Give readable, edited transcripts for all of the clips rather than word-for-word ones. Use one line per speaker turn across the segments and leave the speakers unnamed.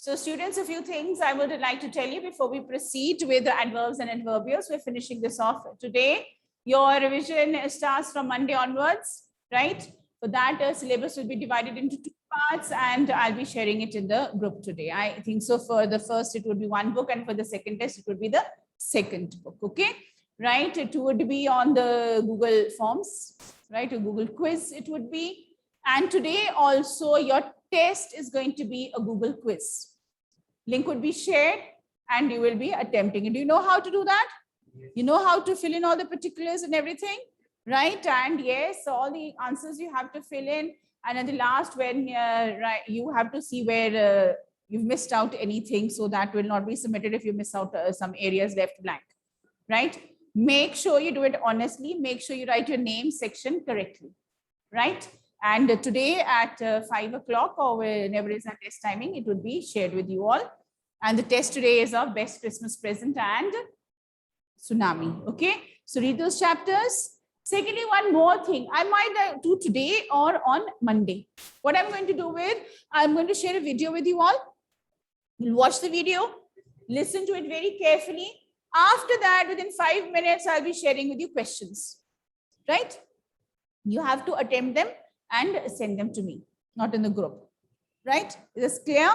So students, a few things I would like to tell you before we proceed with the adverbs and adverbials. We're finishing this off today. Your revision starts from Monday onwards, right? For that, syllabus will be divided into 2 parts and I'll be sharing it in the group today. I think so for the first, it would be 1 book and for the second test, it would be the second book, okay? Right, it would be on the Google Forms, right? A Google quiz it would be. And today also your test is going to be a Google quiz. Link would be shared and you will be attempting it. Do you know how to do that? Yes. You know how to fill in all the particulars and everything, right? And yes, all the answers you have to fill in. And at the last, when right, you have to see where you've missed out anything, so that will not be submitted if you miss out some areas left blank, right? Make sure you do it honestly. Make sure you write your name section correctly, right? And today at 5 o'clock or whenever is our test timing, it would be shared with you all. And the test today is of best Christmas present and tsunami. Okay, so read those chapters. Secondly, one more thing I might do today or on Monday. What I'm going to do with, I'm going to share a video with you all. You'll watch the video, listen to it very carefully. After that, within 5 minutes, I'll be sharing with you questions, right? You have to attempt them and send them to me, not in the group, right? Is this clear?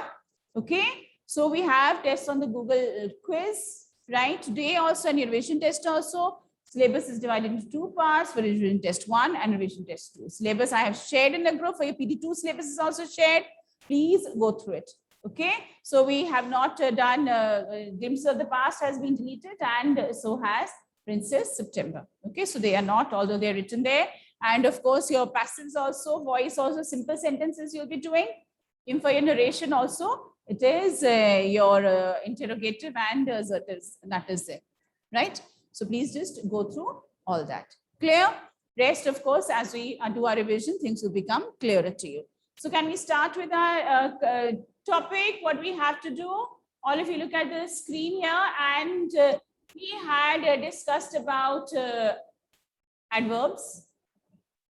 Okay. So we have tests on the Google quiz, right? Today also and revision test also. Syllabus is divided into 2 parts for revision test 1 and revision test 2. Syllabus I have shared in the group. For your PD2 syllabus is also shared. Please go through it. Okay. So we have not done glimpses of the past has been deleted and so has Princess September. Okay. So they are not, although they're written there. And of course, your passives also, voice also, simple sentences you'll be doing. In for your narration also, it is your interrogative and assertives, that is there, right? So please just go through all that. Clear? Rest, of course, as we do our revision, things will become clearer to you. So can we start with our topic, what we have to do? All of you look at the screen here and we had discussed about adverbs.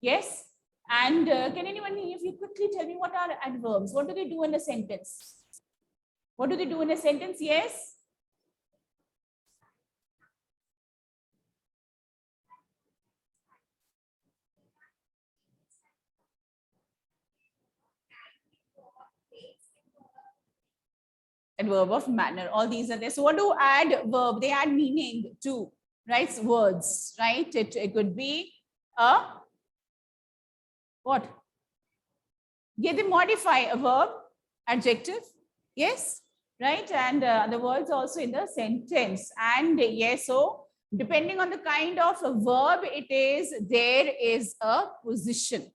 Yes. And can anyone, if you quickly tell me what are adverbs? What do they do in a sentence? What do they do in a sentence? Yes. Adverb of manner. All these are there. So what do adverb? They add meaning to, right? Words, right? It could be a what? Yeah, they modify a verb, adjective. Yes, right? And the words also in the sentence. And yes, so depending on the kind of a verb it is, there is a position.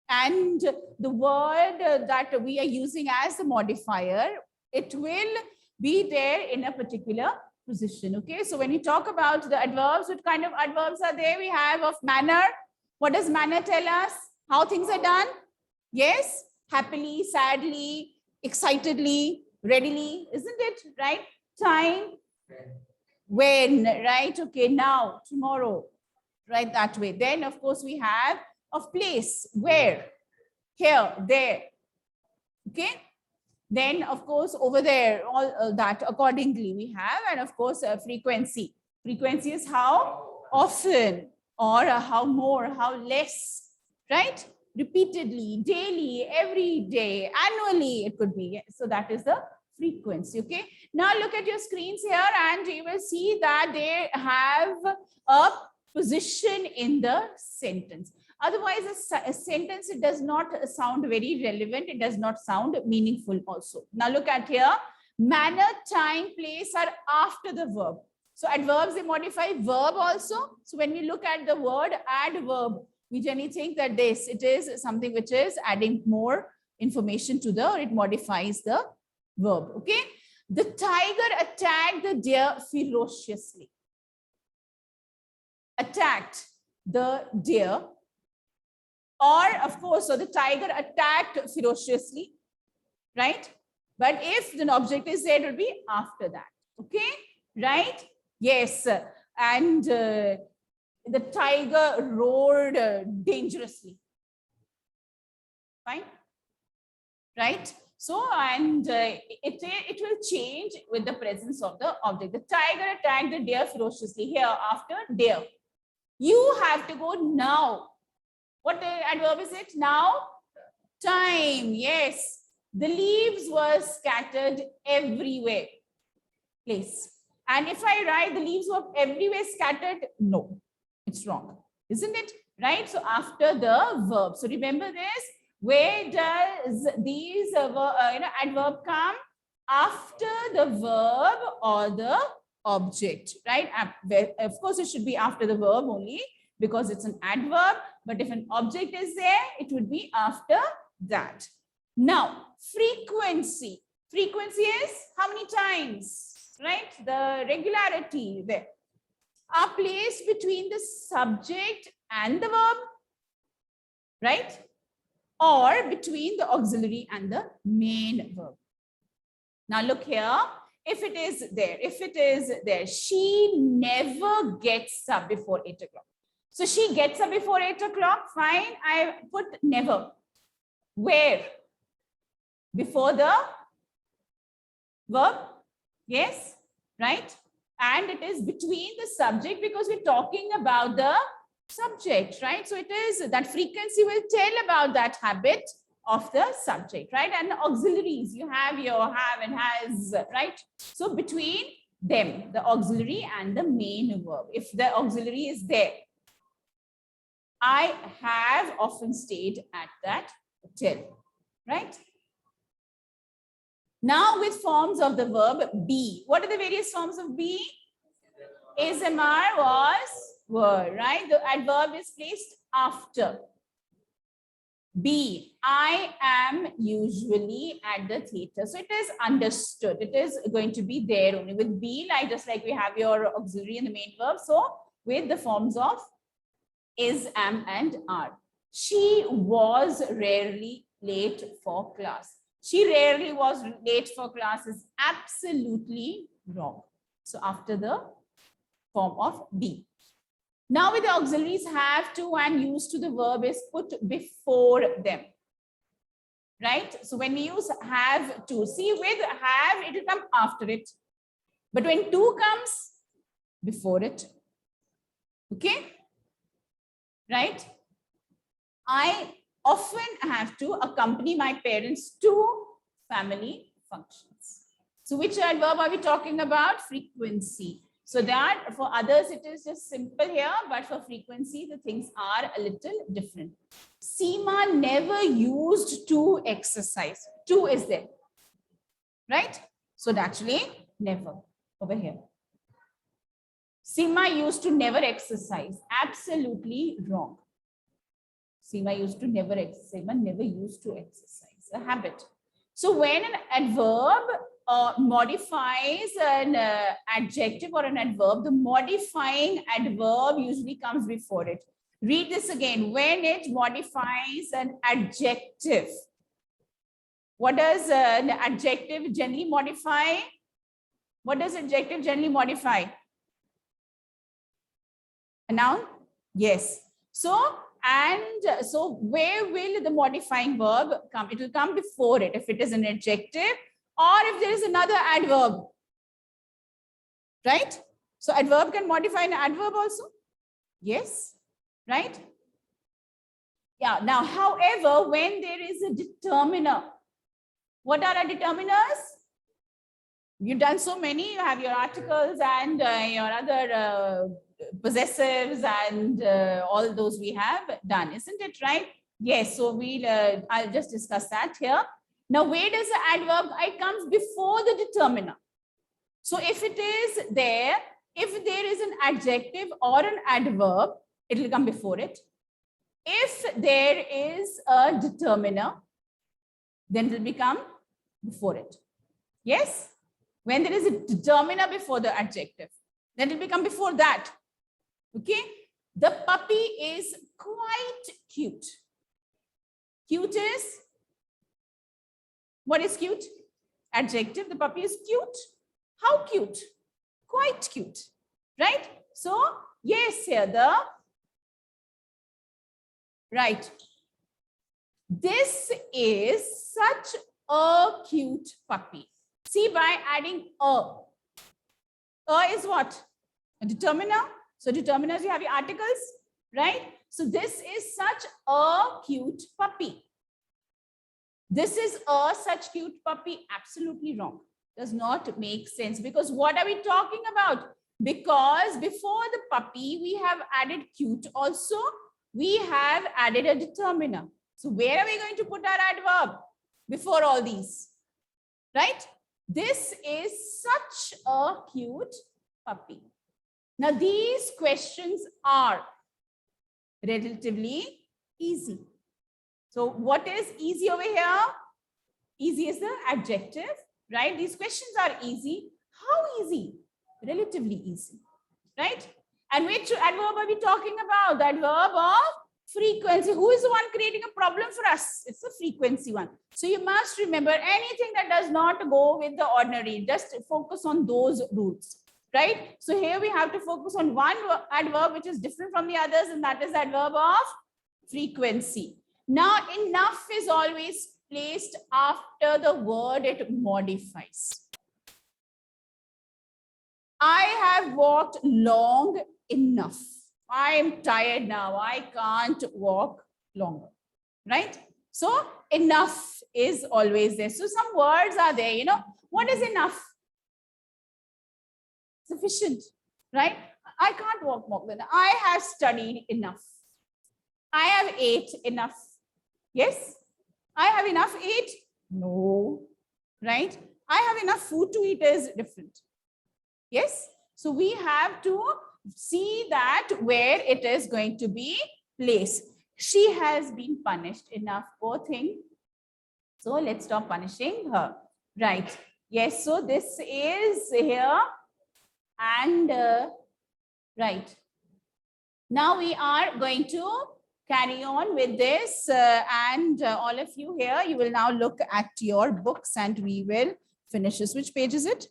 And the word that we are using as a modifier, it will be there in a particular position. Okay, so when we talk about the adverbs, what kind of adverbs are there? We have of manner. What does manner tell us? How things are done? Yes, happily, sadly, excitedly, readily, isn't it? Right? Time, when, right? Okay, now, tomorrow, right? That way. Then, of course, we have of place, where, here, there. Okay. Then, of course, over there, all that accordingly we have, and of course, frequency. Frequency is how often or how more, how less, right? Repeatedly, daily, every day, annually, it could be. So that is the frequency. Okay. Now look at your screens here and you will see that they have a position in the sentence. Otherwise, a sentence, it does not sound very relevant. It does not sound meaningful also. Now look at here. Manner, time, place are after the verb. So adverbs, they modify verb also. So when we look at the word adverb, we generally think that it is something which is adding more information to it modifies the verb. Okay. The tiger attacked the deer ferociously. Attacked the deer. Or, of course, so the tiger attacked ferociously, right? But if the object is there, it will be after that. Okay, right? Yes. And the tiger roared dangerously. Fine. Right? So, and it will change with the presence of the object. The tiger attacked the deer ferociously. Here, after deer, you have to go now. What adverb is it? Now, time. Yes, the leaves were scattered everywhere. Place. And if I write the leaves were everywhere scattered, no, it's wrong, isn't it? Right? So after the verb. So remember this. Where does these adverb come? After the verb or the object, right? Of course, it should be after the verb only because it's an adverb. But if an object is there, it would be after that. Now, frequency. Frequency is how many times, right? The regularity there are placed between the subject and the verb, right? Or between the auxiliary and the main verb. Now look here, if it is there, she never gets up before 8 o'clock. So she gets up before 8 o'clock, fine, I put never. Where? Before the verb, yes, right? And it is between the subject because we're talking about the subject, right? So it is that frequency will tell about that habit of the subject, right? And the auxiliaries, you have your have and has, right? So between them, the auxiliary and the main verb. If the auxiliary is there, I have often stayed at that hotel, right? Now with forms of the verb be. What are the various forms of be? Is, am, are, was, were, right? The adverb is placed after. Be, I am usually at the theater. So it is understood. It is going to be there only. With be, like just like we have your auxiliary and the main verb. So with the forms of is, am, and are. She was rarely late for class. She rarely was late for class is absolutely wrong. So after the form of be. Now with the auxiliaries have to and used to, the verb is put before them. Right? So when we use have to, see with have, it will come after it. But when to comes, before it. Okay? Right? I often have to accompany my parents to family functions. So which adverb are we talking about? Frequency. So that for others, it is just simple here, but for frequency, the things are a little different. Seema never used to exercise. To is there, right? So naturally, never over here. Seema used to never exercise. Absolutely wrong. Seema used to never exercise. Seema never used to exercise. A habit. So when an adverb modifies an adjective or an adverb, the modifying adverb usually comes before it. Read this again. When it modifies an adjective, what does an adjective generally modify? What does adjective generally modify? A noun? Yes. So where will the modifying verb come? It will come before it if it is an adjective or if there is another adverb, right? So adverb can modify an adverb also. Yes, right? Yeah. Now, however, when there is a determiner, what are our determiners? You've done so many. You have your articles and your other possessives and all those we have done, isn't it, right? Yes. So I'll just discuss that here. Now, where does the adverb? It comes before the determiner. So if it is there, if there is an adjective or an adverb, it will come before it. If there is a determiner, then it will become before it. Yes? When there is a determiner before the adjective, then it will become before that. Okay? The puppy is quite cute. Cute is? What is cute? Adjective. The puppy is cute. How cute? Quite cute. Right? So, yes, here the right. This is such a cute puppy. See, by adding a is what? A determiner. So determiners, you have your articles, right? So this is such a cute puppy. This is a such cute puppy. Absolutely wrong. Does not make sense, because what are we talking about? Because before the puppy, we have added cute also. We have added a determiner. So where are we going to put our adverb before all these? Right? This is such a cute puppy. Now, these questions are relatively easy. So what is easy over here? Easy is the adjective, right? These questions are easy. How easy? Relatively easy, right? And which adverb are we talking about? The adverb of frequency. Who is the one creating a problem for us? It's the frequency one. So you must remember anything that does not go with the ordinary, just focus on those rules, right? So here we have to focus on one adverb which is different from the others, and that is the adverb of frequency. Now, enough is always placed after the word it modifies. I have walked long enough. I am tired now. I can't walk longer, right? So enough is always there. So some words are there, you know. What is enough? Sufficient, right? I can't walk more than I have studied enough. I have ate enough. Yes? I have enough ate? No, right? I have enough food to eat is different. Yes? So we have to see that where it is going to be placed. She has been punished enough, poor thing. So let's stop punishing her. Right. Yes. So this is here. And right. Now we are going to carry on with this. And all of you here, you will now look at your books and we will finish this. Which page is it?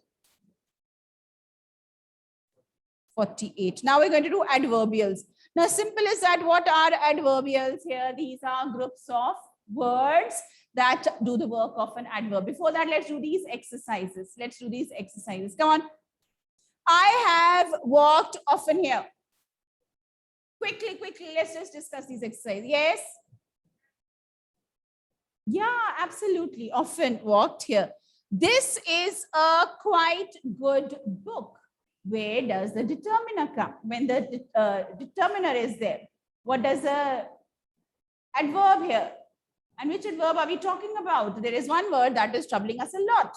48. Now we're going to do adverbials. Now, simple is that what are adverbials here? These are groups of words that do the work of an adverb. Before that, let's do these exercises. Let's do these exercises. Come on. I have walked often here. Quickly, let's just discuss these exercises. Yes? Yeah, absolutely. Often walked here. This is a quite good book. Where does the determiner come? When the determiner is there, what does the adverb here? And which adverb are we talking about? There is one word that is troubling us a lot.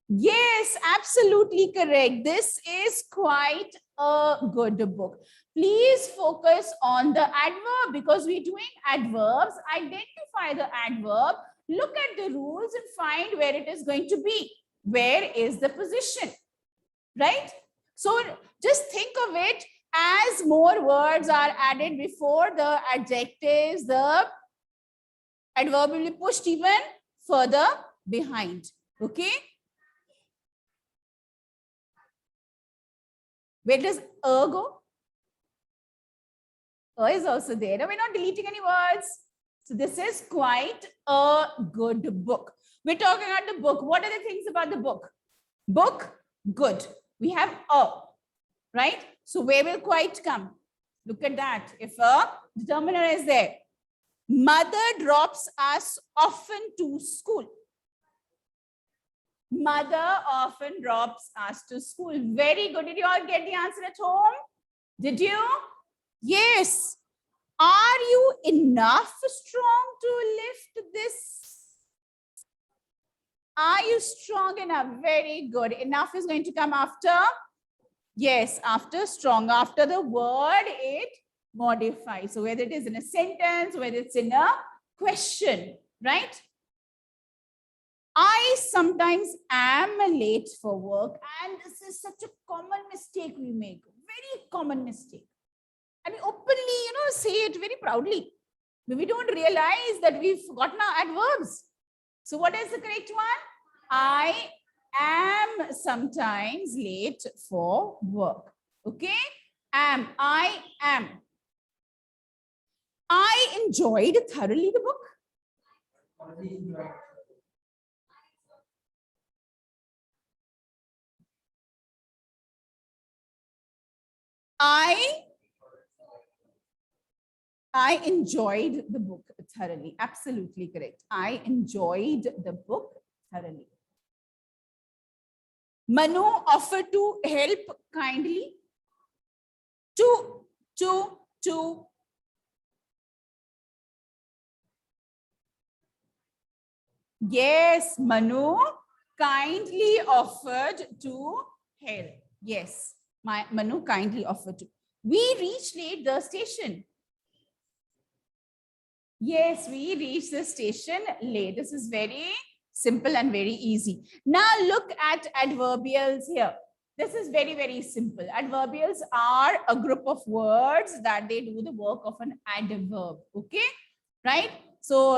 Yes, absolutely correct. This is quite a good book. Please focus on the adverb because we're doing adverbs. Identify the adverb, look at the rules and find where it is going to be. Where is the position? Right? So just think of it as more words are added before the adjectives, the adverb will be pushed even further behind. Okay? Where does go? Is also there. Now, we're not deleting any words. So this is quite a good book. We're talking about the book. What are the things about the book? Book, good. We have a, right? So where will quite come? Look at that. If a determiner is there. Mother drops us often to school. Mother often drops us to school. Very good. Did you all get the answer at home? Did you? Yes. Are you enough strong to lift this? Are you strong enough? Very good. Enough is going to come after. Yes, after strong. After the word, it modifies. So whether it is in a sentence, whether it's in a question, right? I sometimes am late for work, and this is such a common mistake we make. Very common mistake. And we openly, say it very proudly. But we don't realize that we've forgotten our adverbs. So what is the correct one? I am sometimes late for work. Okay? I am. I enjoyed thoroughly the book. I enjoyed the book thoroughly. Absolutely correct. I enjoyed the book thoroughly. Manu offered to help kindly. To. Yes, Manu kindly offered to help. Yes, Manu kindly offered to. We reached late the station. Yes, we reached the station late. This is very simple and very easy. Now look at adverbials here. This is very, very simple. Adverbials are a group of words that they do the work of an adverb. Okay, right? So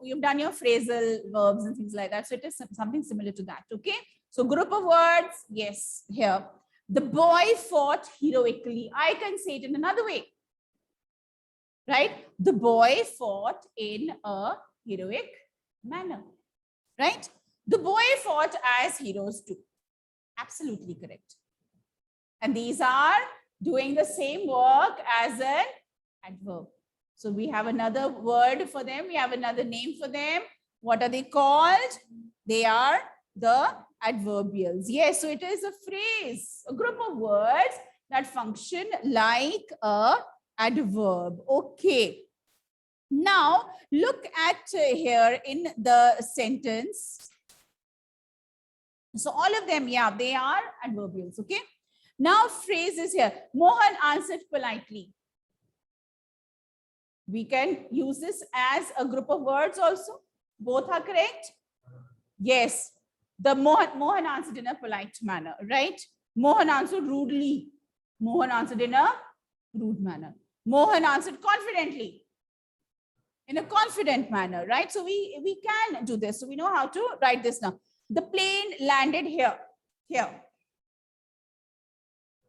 you've done your phrasal verbs and things like that. So it is something similar to that. Okay, so group of words. Yes, here. The boy fought heroically. I can say it in another way. Right? The boy fought in a heroic manner. Right? The boy fought as heroes do. Absolutely correct. And these are doing the same work as an adverb. So we have another word for them. We have another name for them. What are they called? They are the adverbials. Yes, so it is a phrase, a group of words that function like a adverb. Okay. Now look at here in the sentence. So all of them, yeah, they are adverbials. Okay. Now phrases here. Mohan answered politely. We can use this as a group of words also. Both are correct. Yes. The Mohan answered in a polite manner, right? Mohan answered rudely. Mohan answered in a rude manner. Mohan answered confidently, in a confident manner, right? So we can do this. So we know how to write this now. The plane landed here.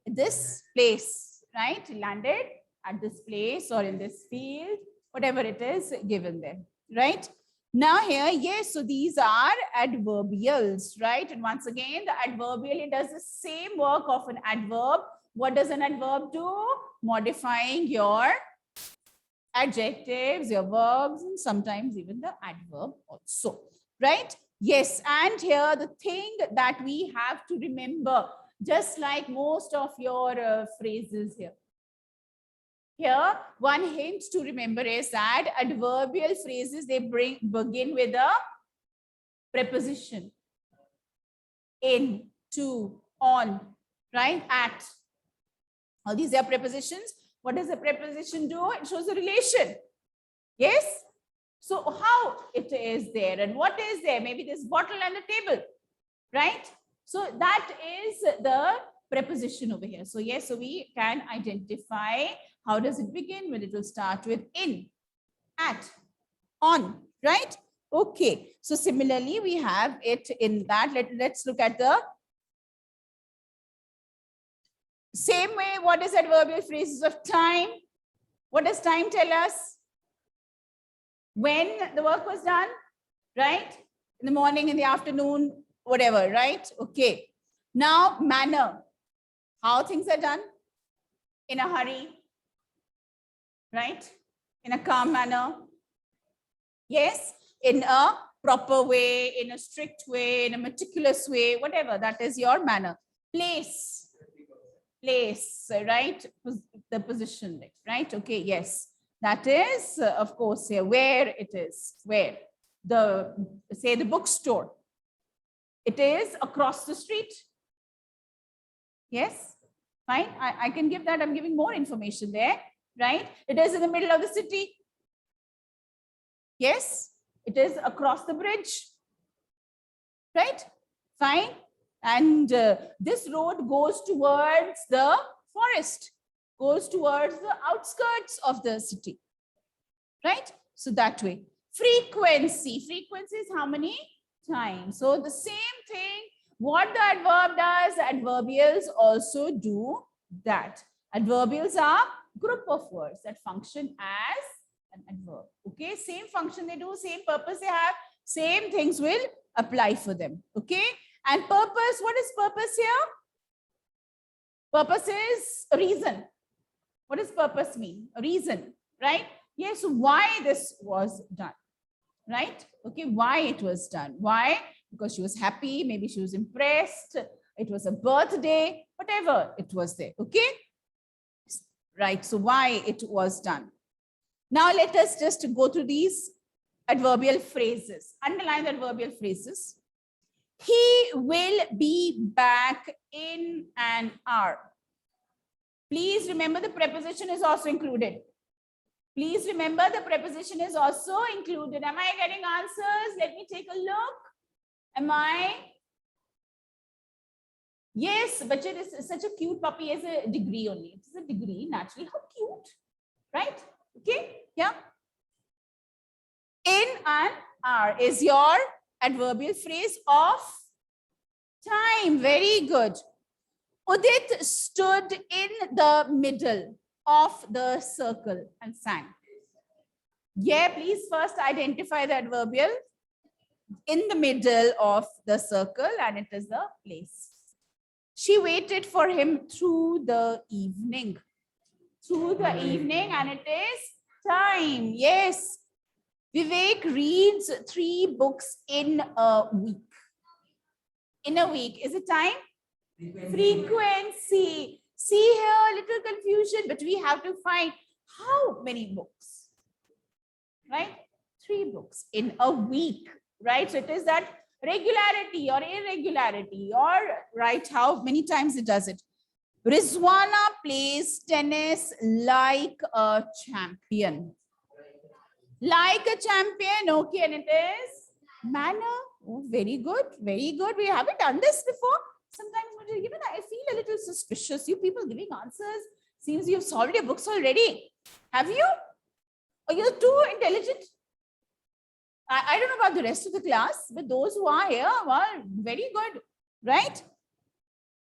This place, right? Landed at this place or in this field, whatever it is given there, right? Now here, yes, so these are adverbials, right? And once again, the adverbial, it does the same work of an adverb. What does an adverb do? Modifying your adjectives, your verbs, and sometimes even the adverb also, right? Yes, and here the thing that we have to remember, just like most of your phrases here. Here, one hint to remember is that adverbial phrases, they begin with a preposition. In, to, on, right? At. All these are prepositions. What does the preposition do? It shows a relation. Yes? So how it is there and what is there? Maybe this bottle and the table, right? So that is the preposition over here. So yes, so we can identify how does it begin? Well, it will start with in, at, on, right? Okay. So similarly, we have it in that. Let's look at the same way. What is adverbial phrases of time? What does time tell us? When the work was done, right? In the morning, in the afternoon, whatever, right? Okay. Now, manner. How things are done? In a hurry, right? In a calm manner. Yes, in a proper way, in a strict way, in a meticulous way, whatever, that is your manner. Place, right? The position, right? Okay, yes. That is, of course, here, where it is, where say the bookstore. It is across the street. Yes, fine. I can give that. I'm giving more information there, right? It is in the middle of the city. Yes, it is across the bridge, right? Fine. And this road goes towards the forest, goes towards the outskirts of the city, right? So that way. Frequency. Frequency is how many times? So the same thing, what the adverb does, adverbials also do that. Adverbials are group of words that function as an adverb. Okay, same function they do, same purpose they have, same things will apply for them. Okay, and purpose, what is purpose here? Purpose is a reason. What does purpose mean? A reason, right? Yes, why this was done, right? Okay, why it was done. Why? Because she was happy, maybe she was impressed, it was a birthday, whatever it was there. Okay, right? So why it was done. Now let us just go through these adverbial phrases. Underline the adverbial phrases. He will be back in an hour. Please remember the preposition is also included. Please remember the preposition is also included. Am I getting answers? Let me take a look. Am I? Yes, but it is such a cute puppy as a degree only. It's a degree, naturally. How cute, right? Okay, yeah. In an hour is your adverbial phrase of time. Very good. Udit stood in the middle of the circle and sang. Yeah, please first identify the adverbial in the middle of the circle, and it is the place. She waited for him through the evening. Through the evening, and it is time. Yes. Vivek reads 3 books in a week. In a week. Is it time? Frequency. See here, little confusion, but we have to find how many books, right? 3 books in a week, right? So it is that regularity or irregularity, or right, how many times it does it. Rizwana plays tennis like a champion. Like a champion, okay, and it is manner. Oh, very good, very good. We haven't done this before. Sometimes, even I feel a little suspicious. You people giving answers, seems you've solved your books already. Have you? Or you're too intelligent? I don't know about the rest of the class, but those who are here, well, very good, right?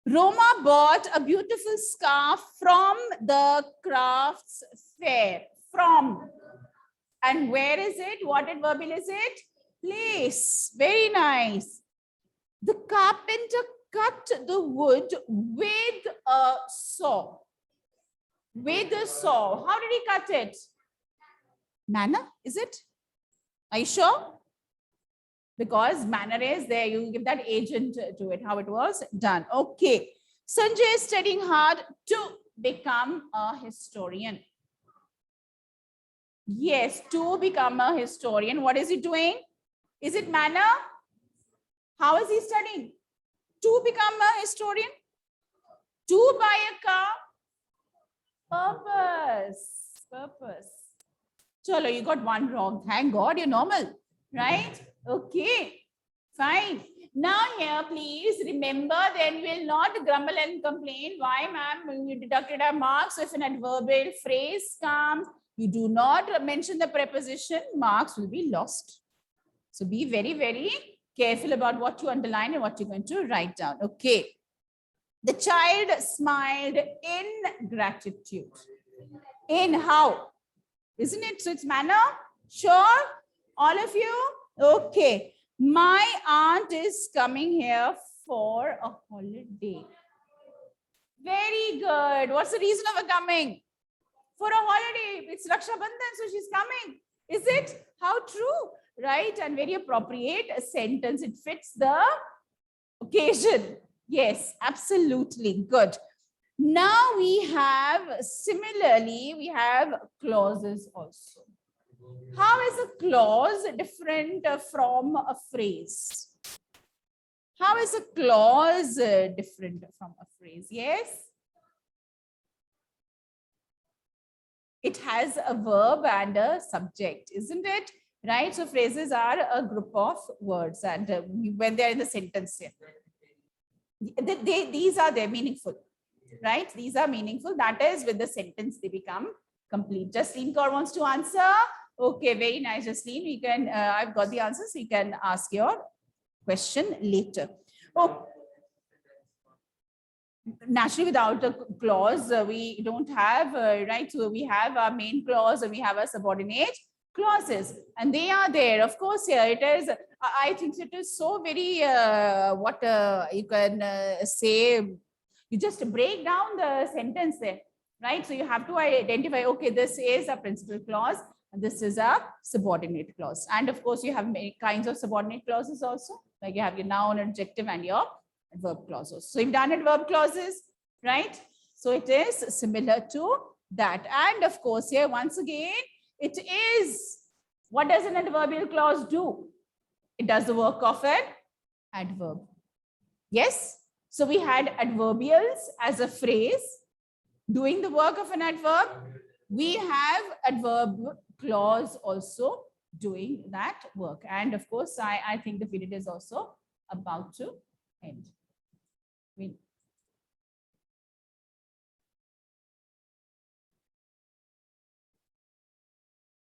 Roma bought a beautiful scarf from the crafts fair. From. And where is it? What adverbial is it? Place. Very nice. The carpenter cut the wood with a saw. With a saw. How did he cut it? Manner, is it? Are you sure? Because manner is there. You give that agent to it, how it was done. Okay. Sanjay is studying hard to become a historian. Yes, to become a historian. What is he doing? Is it manner? How is he studying? To become a historian? To buy a car? Purpose. Purpose. Chalo, you got one wrong. Thank God you're normal. Right? Okay. Fine. Now here, please remember, then we will not grumble and complain. Why, ma'am? You deducted our marks. So if an adverbial phrase comes, you do not mention the preposition, marks will be lost. So be very, very careful about what you underline and what you're going to write down. Okay. The child smiled in gratitude. In how? Isn't it? So it's manner. Sure? All of you? Okay. My aunt is coming here for a holiday. Very good. What's the reason of her coming? For a holiday. It's Raksha Bandhan, so she's coming. Is it? How true? Right? And very appropriate sentence. It fits the occasion. Yes, absolutely. Good. Now we have, similarly, we have clauses also. How is a clause different from a phrase? How is a clause different from a phrase? Yes? It has a verb and a subject, isn't it? Right? So phrases are a group of words, and when they're in the sentence, these are they're meaningful, right? These are meaningful. That is, with the sentence they become complete. Jasleen Kaur wants to answer. Okay, very nice, Jasleen. We can. I've got the answer, so you can ask your question later. Oh, naturally without a clause, we don't have, right? So we have our main clause and we have our subordinate clauses, and they are there. Of course, here it is. I think it is so very, what you can say, you just break down the sentence there, right? So you have to identify, okay, this is a principal clause and this is a subordinate clause. And of course, you have many kinds of subordinate clauses also, like you have your noun, adjective, and your adverb clauses. So you've done adverb clauses, right? So it is similar to that. And of course, here once again, it is, what does an adverbial clause do? It does the work of an adverb. Yes. So we had adverbials as a phrase doing the work of an adverb. We have adverb clause also doing that work. And of course, I think the period is also about to end.